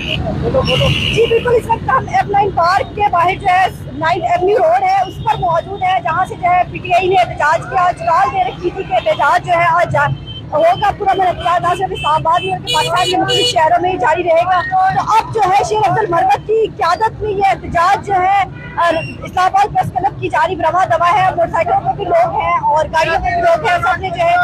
जी बिल्कुल, इस वक्त हम F9 पार्क के बाहर जो है 9th एवेन्यू रोड है उस पर मौजूद है, जहाँ से जो है पीटीआई ने एहतजाज किया। आज कॉल दे रखी थी कि एहतजाज जो है आज होगा पूरा एहतजाज सिर्फ इस्लामाबाद में पाकिस्तान के मुख्तलिफ शहरों में ही जारी रहेगा। तो अब जो है शेर अब्दुल मरवत की क़यादत में ये एहतजाज जो है इस्लामाबाद प्रेस क्लब की जानिब रवा दवा है। मोटरसाइकिलों पर भी लोग हैं और गाड़ियों पर भी लोग हैं। सबने जो है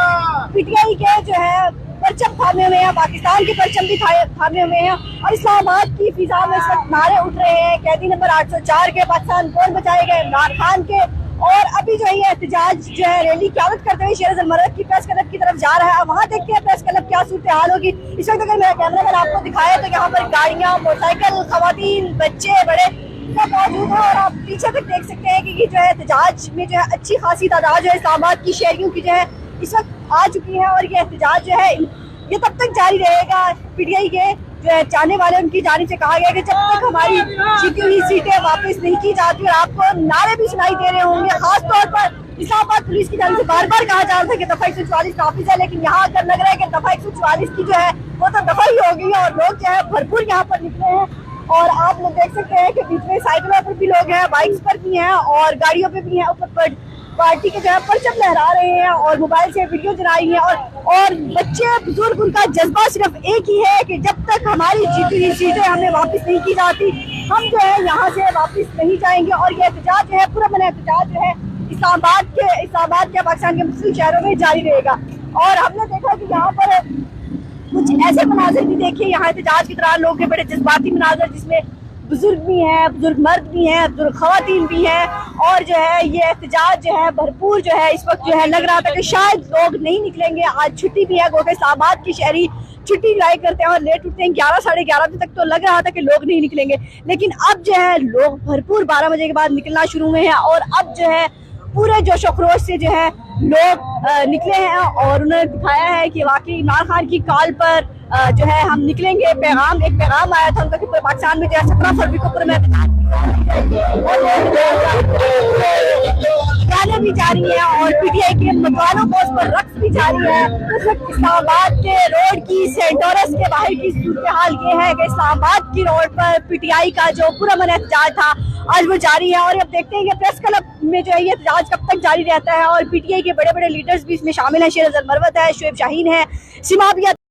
पीटीआई के जो है परचम थामे हुए हैं, पाकिस्तान के परचम भी थामे हुए हैं और इस्लामाबाद की फिजा में इस वक्त नारे उठ रहे हैं। कैदी नंबर 804 के, पाकिस्तान कौन बचाएगा, इमरान खान के। और अभी जो है ये एहतजाज जो है रैली क़यादत करते हुए शेर अब्दुल मरवत की प्रेस क्लब की तरफ जा रहा है। वहाँ देखते हैं प्रेस क्लब क्या सूरत हाल होगी। इस वक्त अगर मेरा कैमरा मैन आपको दिखाए तो यहाँ पर गाड़ियाँ, मोटरसाइकिल, खवातीन, बच्चे, बड़े सब मौजूद है और आप पीछे तक देख सकते हैं कि ये जो है एहतजाज में जो है अच्छी खासी तादाद जो है इस्लामाबाद की शहरियों की जो है इस वक्त आ चुकी है। और ये एहतजाज जो है ये तब तक जारी रहेगा। पीटीआई के जो है चाहने वाले उनकी जानिब से कहा गया कि जब तक हमारी जीती हुई सीटें वापस नहीं की जाती। और आपको नारे भी सुनाई दे रहे होंगे, खास तौर पर इस्लामाबाद पुलिस की जानिब से बार बार कहा जा रहा था कि दफा 144 नाफिज है, लेकिन यहाँ आकर लग रहा है कि दफा 144 की जो है वो तो दफा ही हो गई है और लोग जो है भरपूर यहाँ पर निकले हैं। और आप लोग देख सकते हैं कि बीच में साइकिलों पर भी लोग हैं, बाइक्स पर भी हैं और गाड़ियों पे भी हैं। ऊपर पार्टी के जो है परचम लहरा रहे हैं और मोबाइल से वीडियो चला रही हैं। और बच्चे बुजुर्ग, उनका जज्बा सिर्फ एक ही है कि जब तक हमारी जीती हुई सीटें हमें वापस नहीं की जाती हम जो है यहाँ से वापस नहीं जाएंगे। और ये एहतजाज जो है पूरा एहतजाज जो है इस्लामाबाद के पाकिस्तान के मुख्तलिफ शहरों में जारी रहेगा। और हमने देखा कि यहाँ पर कुछ ऐसे मनाजिर भी देखे यहाँ एहतजाज की तरह, लोग के बड़े जज्बाती मनाजिर जिसमें बुजुर्ग भी हैं, बुजुर्ग मर्द भी हैं, बुजुर्ग खवातीन भी हैं। और जो है ये एहतजाज जो है भरपूर जो है इस वक्त जो है लग रहा था कि शायद लोग नहीं निकलेंगे। आज छुट्टी भी है, गोके इस्लामाबाद की शहरी छुट्टी इंजॉय करते हैं और लेट उठते हैं 11 साढ़े 11 बजे तक। तो लग रहा था कि लोग नहीं निकलेंगे, लेकिन अब जो है लोग भरपूर 12 बजे के बाद निकलना शुरू हुए हैं। और अब जो है पूरे जोश व खरोश से जो है लोग निकले हैं और उन्होंने दिखाया है कि वाकई इमरान खान की कॉल पर जो है हम निकलेंगे। एक पैगाम आया था उनका कि पूरे पाकिस्तान में जो है 17 फरवरी को पूरे गाने भी जारी है और पीटीआई के मकानों को उस पर रक्स भी जारी है। उस वक्त इस्लामाबाद के रोड की सेंटोरस के बाहर की सूरत हाल ये है कि इस्लामाबाद की रोड पर पीटीआई का जो पूरा एहतजाज था आज वो जारी है। और अब देखते हैं कि प्रेस क्लब में जो है ये एहतजाज कब तक जारी रहता है। और पीटीआई के बड़े बड़े लीडर्स भी इसमें शामिल हैं। शेर अब्दुल मरवत है, शुएब शाहीन है, सिमाबिया